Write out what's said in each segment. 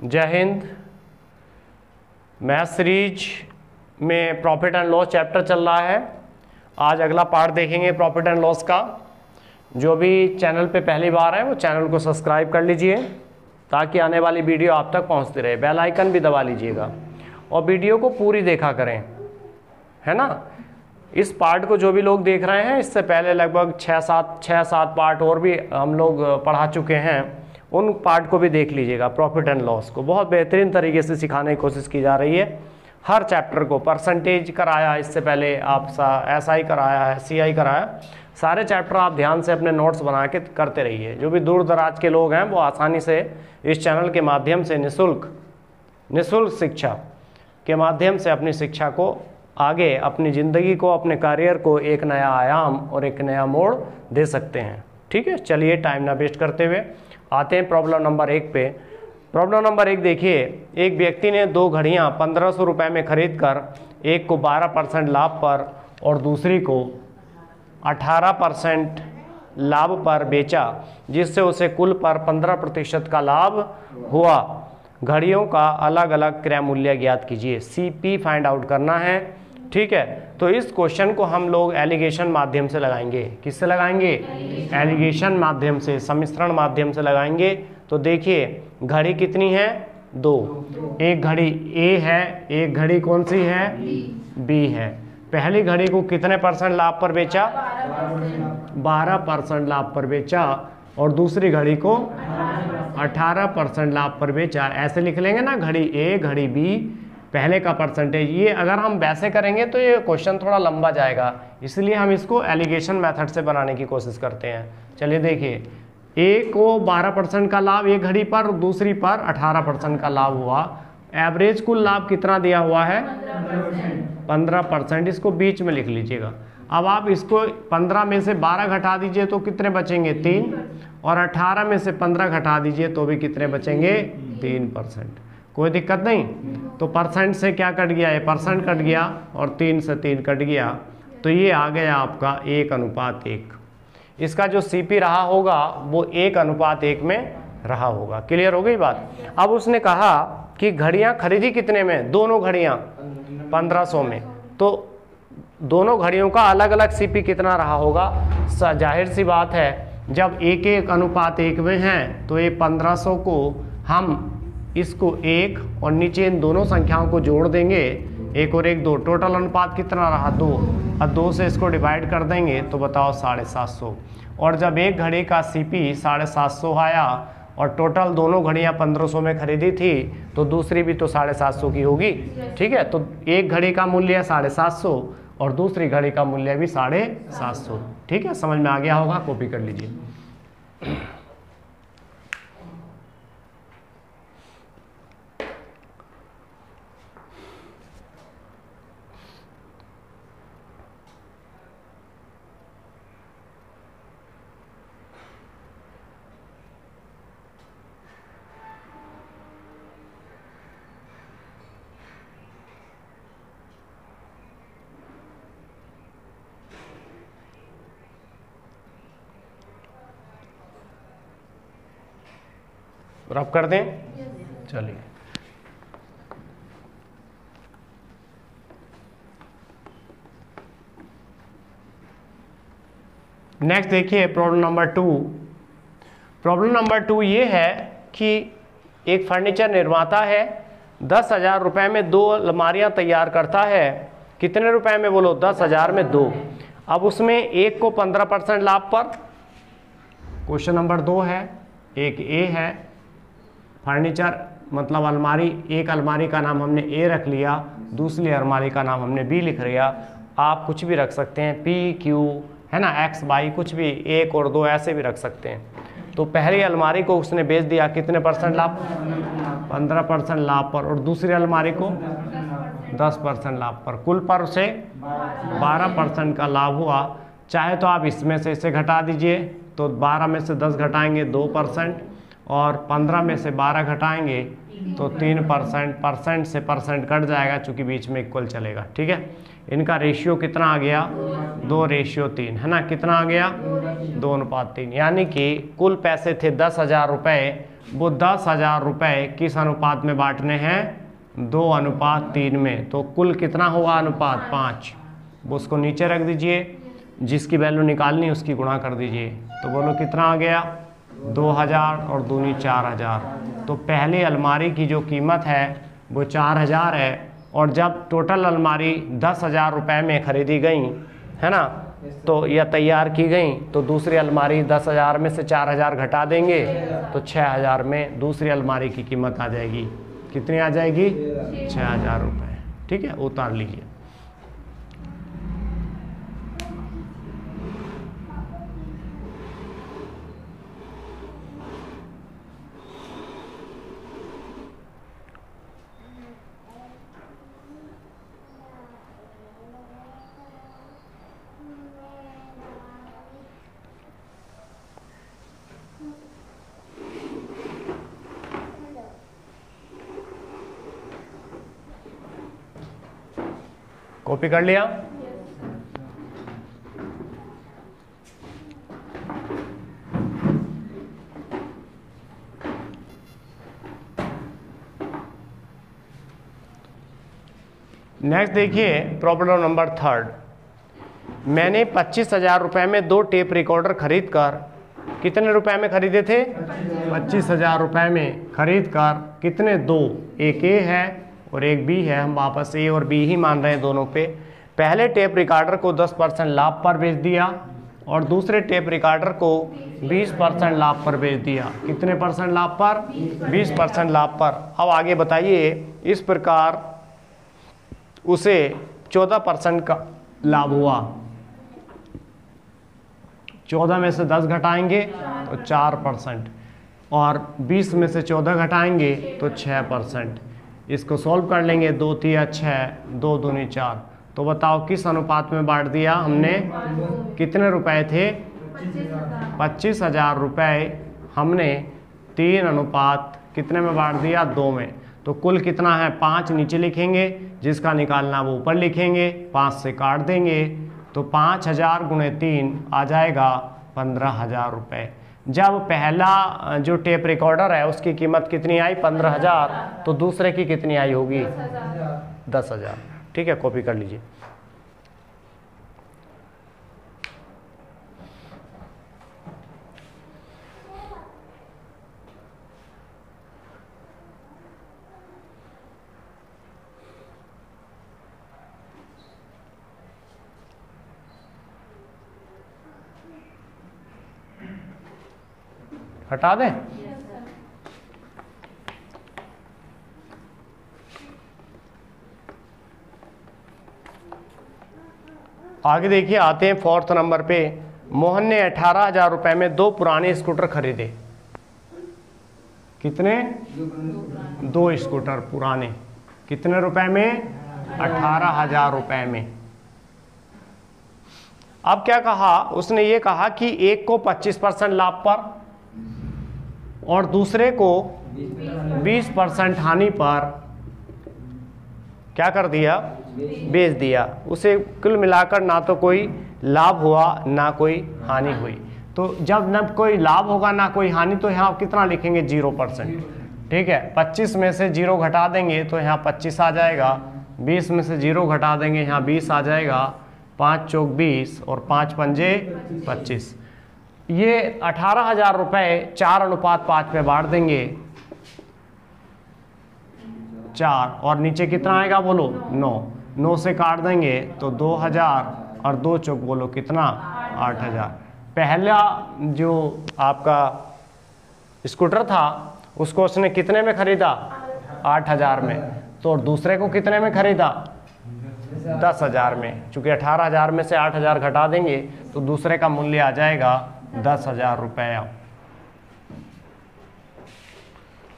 जय Hind. Math series में profit and loss chapter चल रहा है। आज अगला पार्ट देखेंगे प्रॉफिट एंड लॉस का। जो भी चैनल पे पहली बार है वो चैनल को सब्सक्राइब कर लीजिए ताकि आने वाली वीडियो आप तक पहुंचती रहे। बेल आइकन भी दबा लीजिएगा और वीडियो को पूरी देखा करें, है ना। इस पार्ट को जो भी लोग देख रहे हैं, इससे पहले लगभग 6-7 पार्ट और भी हम लोग पढ़ा चुके हैं, उन पार्ट को भी देख लीजिएगा। प्रॉफिट एंड लॉस को बहुत बेहतरीन तरीके से सिखाने की कोशिश की जा रही है। हर चैप्टर को परसेंटेज कराया, इससे पहले आप SI कराया है, CI कराया। सारे चैप्टर आप ध्यान से अपने नोट्स बना के करते रहिए। जो भी दूर दराज के लोग हैं वो आसानी से इस चैनल के माध्यम से निःशुल्क शिक्षा के माध्यम से अपनी शिक्षा को आगे, अपनी ज़िंदगी को, अपने करियर को एक नया आयाम और एक नया मोड़ दे सकते हैं। ठीक है, चलिए टाइम ना वेस्ट करते हुए आते हैं प्रॉब्लम नंबर 1 पे। प्रॉब्लम नंबर 1 देखिए, एक व्यक्ति ने 2 घड़ियाँ 1500 रुपये में खरीद कर एक को 12% लाभ पर और दूसरी को 18% लाभ पर बेचा, जिससे उसे कुल पर 15% का लाभ हुआ। घड़ियों का अलग अलग क्रय मूल्य ज्ञात कीजिए। CP फाइंड आउट करना है। ठीक है, तो इस क्वेश्चन को हम लोग एलिगेशन माध्यम से लगाएंगे। किससे लगाएंगे? एलिगेशन माध्यम से, सम्मिश्रण माध्यम से लगाएंगे। तो देखिए, घड़ी कितनी है? 2। एक घड़ी A है, एक घड़ी कौन सी है? B है। पहली घड़ी को कितने % लाभ पर बेचा? 12% लाभ पर बेचा और दूसरी घड़ी को 18% लाभ पर बेचा। ऐसे लिख लेंगे ना, घड़ी A, घड़ी B, पहले का परसेंटेज। ये अगर हम वैसे करेंगे तो ये क्वेश्चन थोड़ा लंबा जाएगा, इसलिए हम इसको एलिगेशन मेथड से बनाने की कोशिश करते हैं। चलिए देखिए, A को 12% का लाभ एक घड़ी पर, दूसरी पर 18% का लाभ हुआ। एवरेज कुल लाभ कितना दिया हुआ है? 15%। इसको बीच में लिख लीजिएगा। अब आप इसको 15 में से 12 घटा दीजिए तो कितने बचेंगे? 3। और 18 में से 15 घटा दीजिए तो भी कितने बचेंगे? 3%। कोई दिक्कत नहीं। तो परसेंट से क्या कट गया? ये परसेंट कट गया और 3 से 3 कट गया, तो ये आ गया आपका 1:1। इसका जो CP रहा होगा वो 1:1 में रहा होगा। क्लियर हो गई बात? अब उसने कहा कि घड़ियां खरीदी कितने में? दोनों घड़ियां 1500 में। तो दोनों घड़ियों का अलग अलग CP कितना रहा होगा? जाहिर सी बात है, जब 1:1 में है तो ये 1500 को हम इसको 1 और नीचे इन दोनों संख्याओं को जोड़ देंगे। 1 और 1 2, टोटल अनुपात कितना रहा? 2। अब 2 से इसको डिवाइड कर देंगे तो बताओ 750। और जब एक घड़ी का CP 750 आया और टोटल दोनों घड़ियां 1500 में खरीदी थी तो दूसरी भी तो 750 की होगी। ठीक है, तो एक घड़ी का मूल्य 750 और दूसरी घड़ी का मूल्य भी 750। ठीक है, समझ में आ गया होगा? कॉपी कर लीजिए। रब कर दें। चलिए, नेक्स्ट देखिए प्रॉब्लम नंबर 2। प्रॉब्लम नंबर 2 ये है कि एक फर्नीचर निर्माता है, 10,000 रुपए में 2 अलमारियां तैयार करता है। कितने रुपए में? बोलो। 10,000 में 2। अब उसमें एक को 15% लाभ पर, क्वेश्चन नंबर 2 है। एक A है, फर्नीचर मतलब अलमारी, एक अलमारी का नाम हमने A रख लिया, दूसरी अलमारी का नाम हमने B लिख लिया। आप कुछ भी रख सकते हैं, P, Q, है ना, X, Y, कुछ भी, 1 और 2 ऐसे भी रख सकते हैं। तो पहली अलमारी को उसने बेच दिया, कितने % लाभ? 15% लाभ पर। और दूसरी अलमारी को 10% लाभ पर। कुल पर उसे 12% का लाभ हुआ। चाहे तो आप इसमें से इसे घटा दीजिए, तो 12 में से 10 घटाएंगे 2%, और 15 में से 12 घटाएंगे तो 3%। परसेंट से परसेंट कट जाएगा चूंकि बीच में इक्वल चलेगा। ठीक है, इनका रेशियो कितना आ गया? 2:3, है ना। कितना आ गया? 2:3। यानी कि कुल पैसे थे 10,000 रुपये वो 10,000 रुपये किस अनुपात में बांटने हैं? 2:3 में। तो कुल कितना होगा अनुपात? 5। वो उसको नीचे रख दीजिए, जिसकी वैल्यू निकालनी है उसकी गुणा कर दीजिए। तो बोलो कितना आ गया? 2000 और दूनी 4000। तो पहली अलमारी की जो कीमत है वो 4000 है, और जब टोटल अलमारी 10,000 रुपये में खरीदी गई है ना, तो यह तैयार की गई, तो दूसरी अलमारी 10,000 में से 4000 घटा देंगे तो 6000 में दूसरी अलमारी की कीमत आ जाएगी। कितनी आ जाएगी? 6000 रुपये। ठीक है, उतार लीजिए। कॉपी कर लिया? नेक्स्ट देखिए प्रॉब्लम नंबर 3। मैंने 25,000 रुपये में 2 टेप रिकॉर्डर खरीद कर, कितने रुपए में खरीदे थे? 25,000 रुपये में खरीद कर कितने? 2, एक ए है और एक बी है। हम वापस ए और बी ही मान रहे हैं दोनों पे। पहले टेप रिकॉर्डर को 10% लाभ पर बेच दिया और दूसरे टेप रिकॉर्डर को 20% लाभ पर बेच दिया। कितने परसेंट लाभ पर? 20% लाभ पर। अब आगे बताइए, इस प्रकार उसे 14% का लाभ हुआ। 14 में से 10 घटाएंगे तो 4%, और 20 में से 14 घटाएंगे तो 6%। इसको सॉल्व कर लेंगे। 2 3 6, 2 दूनी 4। तो बताओ किस अनुपात में बांट दिया हमने? कितने रुपए थे? 25,000 रुपये हमने 3 अनुपात कितने में बांट दिया? 2 में। तो कुल कितना है? 5 नीचे लिखेंगे, जिसका निकालना वो ऊपर लिखेंगे, 5 से काट देंगे तो 5000 गुणे 3 आ जाएगा 15,000 रुपये। जब पहला जो टेप रिकॉर्डर है उसकी कीमत कितनी आई? 15,000। तो दूसरे की कितनी आई होगी? 10,000। ठीक है, कॉपी कर लीजिए। हटा दें? आगे देखिए, आते हैं 4th नंबर पे। मोहन ने 18,000 रुपये में 2 पुराने स्कूटर खरीदे। कितने? 2 स्कूटर पुराने। कितने रुपए में? 18,000 रुपये में। अब क्या कहा उसने? ये कहा कि एक को 25% लाभ पर और दूसरे को 20% हानि पर क्या कर दिया? बेच दिया। उसे कुल मिलाकर ना तो कोई लाभ हुआ ना कोई हानि हुई। तो जब न कोई लाभ होगा ना कोई हानि, तो यहाँ कितना लिखेंगे? 0%। ठीक है, 25 में से 0 घटा देंगे तो यहाँ 25 आ जाएगा। 20 में से 0 घटा देंगे, यहाँ 20 आ जाएगा। 5 चौक 20 और 5 पंजे 25। ये 18,000 रुपये 4:5 में बांट देंगे। 4 और नीचे कितना आएगा बोलो? 9। 9 से काट देंगे तो 2000 और 2 चौक बोलो कितना? 8,000। पहला जो आपका स्कूटर था उसको उसने कितने में खरीदा? 8,000 में। तो दूसरे को कितने में खरीदा? 10,000 में। चूंकि 18,000 में से 8,000 घटा देंगे तो दूसरे का मूल्य आ जाएगा 10,000 रुपया।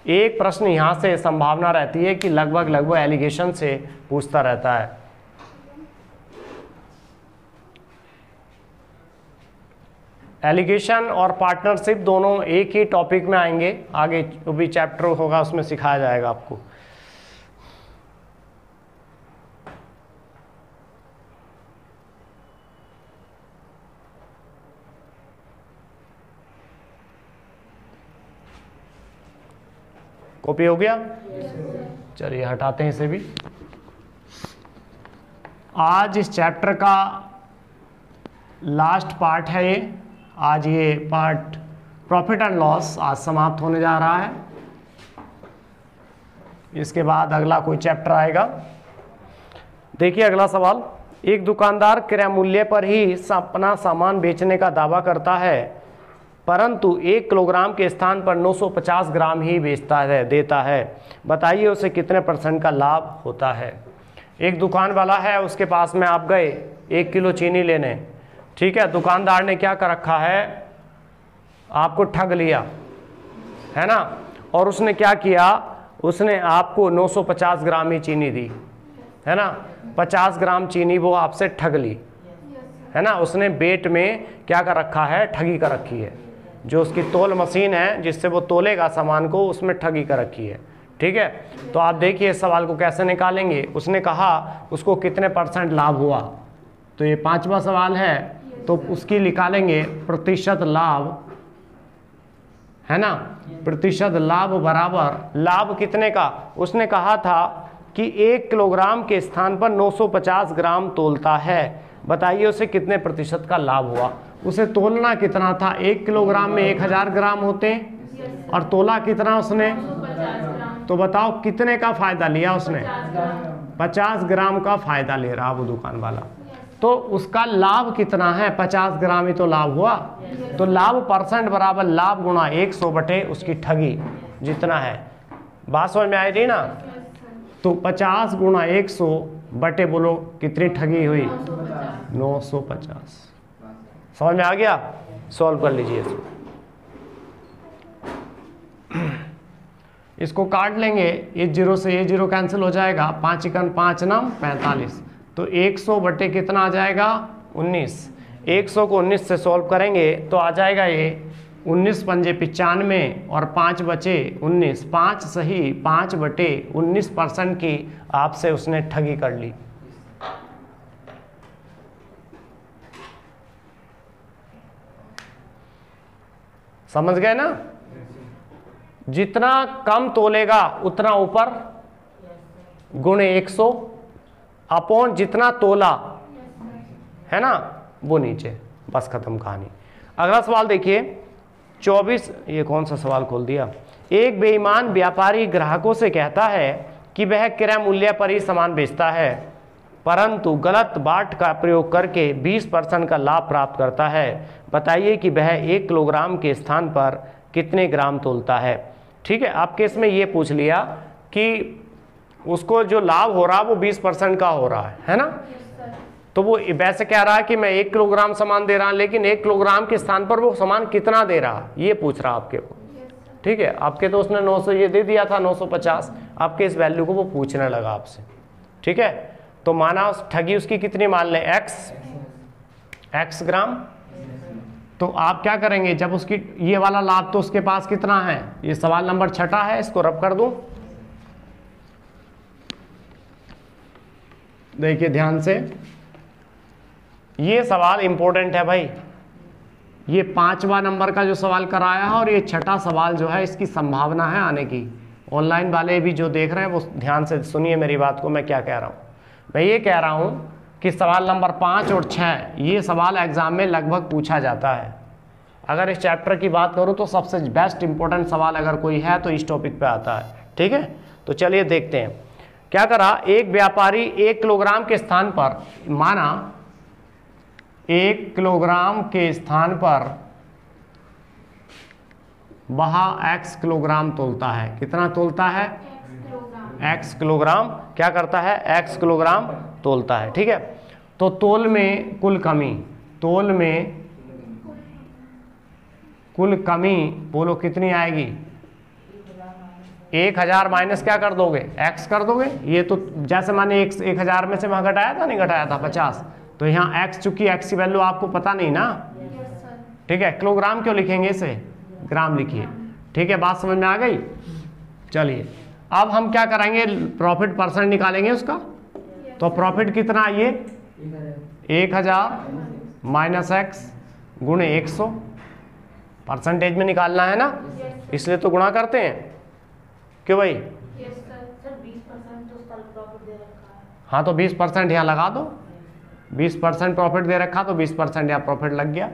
एक प्रश्न यहाँ से संभावना रहती है कि लगभग एलिगेशन से पूछता रहता है। एलिगेशन और पार्टनरशिप दोनों एक ही टॉपिक में आएंगे। आगे जो भी चैप्टर होगा उसमें सिखाया जाएगा आपको। कॉपी हो गया? चलिए हटाते हैं इसे भी। आज इस चैप्टर का लास्ट पार्ट है ये। आज ये पार्ट प्रॉफिट एंड लॉस आज समाप्त होने जा रहा है। इसके बाद अगला कोई चैप्टर आएगा। देखिए अगला सवाल, एक दुकानदार क्रय मूल्य पर ही अपना सामान बेचने का दावा करता है, परंतु 1 किलोग्राम के स्थान पर 950 ग्राम ही देता है। बताइए उसे कितने % का लाभ होता है। एक दुकान वाला है, उसके पास में आप गए 1 किलो चीनी लेने, ठीक है। दुकानदार ने क्या कर रखा है, आपको ठग लिया, है ना। और उसने क्या किया, उसने आपको 950 ग्राम ही चीनी दी, है ना। 50 ग्राम चीनी वो आपसे ठग ली, है ना। उसने बेट में क्या कर रखा है, ठगी कर रखी है। जो उसकी तोल मशीन है जिससे वो तोलेगा सामान को, उसमें ठगी कर रखी है, ठीक है। तो आप देखिए इस सवाल को कैसे निकालेंगे। उसने कहा उसको कितने % लाभ हुआ, तो ये 5वां सवाल है, तो उसकी निकालेंगे प्रतिशत लाभ, है ना। प्रतिशत लाभ बराबर लाभ कितने का, उसने कहा था कि 1 किलोग्राम के स्थान पर 950 ग्राम तोलता है। बताइए उसे कितने % का लाभ हुआ। उसे तोलना कितना था, 1 किलोग्राम में 1000 ग्राम होते हैं, और तोला कितना उसने, तो बताओ कितने का फायदा लिया उसने, 50 ग्राम का फायदा ले रहा वो दुकान वाला। तो उसका लाभ कितना है, 50 ग्राम ही तो लाभ हुआ। तो लाभ % बराबर लाभ गुणा 100 बटे उसकी ठगी जितना है। बात समझ में आई थी ना। तो 50 गुणा 100 बटे बोलो कितनी ठगी हुई, 950। समझ में आ गया, सॉल्व कर लीजिए इसको। इसको काट लेंगे, ये 0 से ये 0 कैंसिल हो जाएगा, 5 एकन 5 नाम 45। तो 100 बटे कितना आ जाएगा, 19। 100 को 19 से सॉल्व करेंगे तो आ जाएगा ये 19 पंजे 95 और 5 बचे 19। 5 सही 5 बटे 19% की आपसे उसने ठगी कर ली। समझ गए ना। जितना कम तोलेगा उतना ऊपर गुणे 100 अपॉन जितना तोला, है ना, वो नीचे। बस खत्म कहानी। अगला सवाल देखिए 24। ये कौन सा सवाल खोल दिया। एक बेईमान व्यापारी ग्राहकों से कहता है कि वह क्रय मूल्य पर ही सामान बेचता है, परंतु गलत बाट का प्रयोग करके 20% का लाभ प्राप्त करता है। बताइए कि वह 1 किलोग्राम के स्थान पर कितने ग्राम तोलता है। ठीक है, आपके इसमें ये पूछ लिया कि उसको जो लाभ हो रहा है वो 20% का हो रहा है ना। तो वो वैसे कह रहा है कि मैं 1 किलोग्राम सामान दे रहा हूं, लेकिन 1 किलोग्राम के स्थान पर वो सामान कितना दे रहा, ये पूछ रहा आपके को। ठीक है, आपके तो उसने 900 ये दे दिया था, 950 आपके इस वैल्यू को वो पूछने लगा आपसे। ठीक है, तो माना ठगी उसकी कितनी मान लें, x ग्राम। तो आप क्या करेंगे, जब उसकी ये वाला लाभ तो उसके पास कितना है, ये सवाल नंबर 6 है, इसको रब कर दूं। देखिए ध्यान से, ये सवाल इंपॉर्टेंट है भाई। ये 5वां नंबर का जो सवाल कराया है और ये 6ठा सवाल जो है इसकी संभावना है आने की। ऑनलाइन वाले भी जो देख रहे हैं वो ध्यान से सुनिए मेरी बात को, मैं क्या कह रहा हूँ। मैं ये कह रहा हूँ कि सवाल नंबर 5 और 6 ये सवाल एग्जाम में लगभग पूछा जाता है। अगर इस चैप्टर की बात करूँ तो सबसे बेस्ट इंपॉर्टेंट सवाल अगर कोई है तो इस टॉपिक पे आता है। ठीक है, तो चलिए देखते हैं क्या करा। एक व्यापारी 1 किलोग्राम के स्थान पर, माना 1 किलोग्राम के स्थान पर वह x किलोग्राम तोलता है। कितना तोलता है, x किलोग्राम क्या करता है, x किलोग्राम तोलता है। ठीक है, तो तोल में कुल कमी, तोल में कुल कमी बोलो कितनी आएगी, 1000 माइनस क्या कर दोगे, x कर दोगे। ये तो जैसे माने 1000 में से वहां घटाया था, नहीं घटाया था 50, तो यहाँ x, चूंकि x की वैल्यू आपको पता नहीं ना। ठीक है, किलोग्राम क्यों लिखेंगे इसे, ग्राम लिखिए। ठीक है, बात समझ में आ गई। चलिए अब हम क्या करेंगे, प्रॉफिट परसेंट निकालेंगे उसका। तो प्रॉफिट कितना आइए, 1000 माइनस x गुणे 100, परसेंटेज में निकालना है ना, इसलिए तो गुणा करते हैं। क्यों भाई? सर 20% तो उसका प्रॉफिट दे रखा है। हाँ तो 20% यहाँ लगा दो, 20% प्रॉफिट दे रखा तो 20% यहाँ प्रॉफिट लग गया।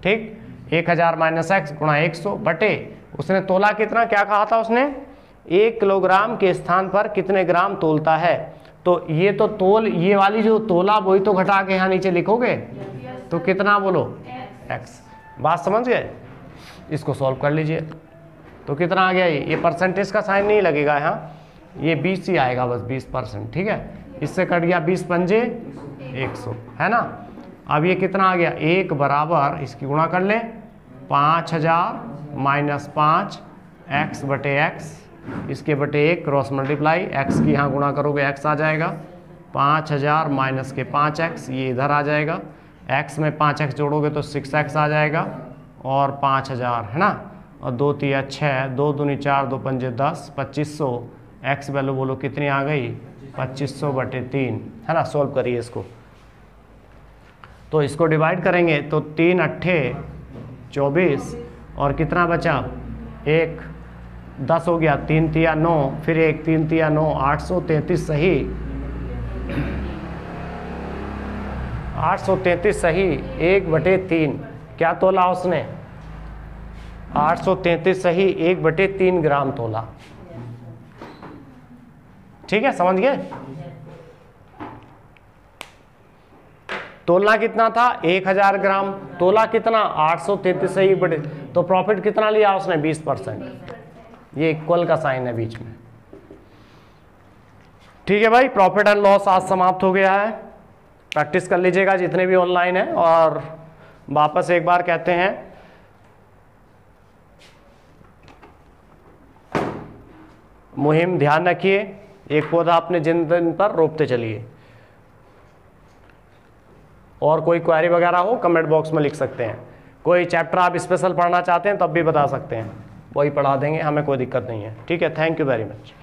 ठीक, 1000 माइनस एक्स गुणा 100 बटे उसने तोला कितना, क्या कहा था उसने, 1 किलोग्राम के स्थान पर कितने ग्राम तोलता है। तो ये तो तोल, ये वाली जो तोला वही तो घटा के यहाँ नीचे लिखोगे, तो कितना बोलो, एक्स। बात समझ गए? इसको सॉल्व कर लीजिए तो कितना आ गया, ये परसेंटेज का साइन नहीं लगेगा यहाँ, ये 20 ही आएगा बस, 20%। ठीक है, इससे कट गया 20 पंजे 100, है ना। अब ये कितना आ गया, 1 बराबर इसकी गुणा कर ले, 5000 माइनस 5 एक्स बटे एक्स, इसके बटे 1 क्रॉस मल्टीप्लाई, एक्स की यहाँ गुणा करोगे एक्स आ जाएगा, 5000 माइनस के 5x, ये इधर आ जाएगा, x में 5x जोड़ोगे तो 6x आ जाएगा और 5000, है ना, और 2 3 6, 2 दूनी 4, 2 पंजे 10, 2500, x वैल्यू बोलो कितनी आ गई, 2500 बटे 3, है ना। सॉल्व करिए इसको, तो इसको डिवाइड करेंगे तो 3 अट्ठे 24 और कितना बचा, 1 10 हो गया, 3 तिया 9, फिर 1 3 तिया 9, 833 सही, 833 सही, 1/3 क्या तोला उसने, 833 सही 1/3 ग्राम तोला। ठीक है, समझ गए? तोलना कितना था, 1000 ग्राम, तोला कितना, 833 सही बटे, तो प्रॉफिट कितना लिया उसने, 20%। ये इक्वल का साइन है बीच में। ठीक है भाई, प्रॉफिट एंड लॉस आज समाप्त हो गया है। प्रैक्टिस कर लीजिएगा जितने भी ऑनलाइन है, और वापस एक बार कहते हैं, मुहिम ध्यान रखिए, एक पौधा अपने जन्मदिन पर रोपते चलिए। और कोई क्वेरी वगैरह हो कमेंट बॉक्स में लिख सकते हैं। कोई चैप्टर आप स्पेशल पढ़ना चाहते हैं तब भी बता सकते हैं, वही पढ़ा देंगे, हमें कोई दिक्कत नहीं है। ठीक है, थैंक यू वेरी मच।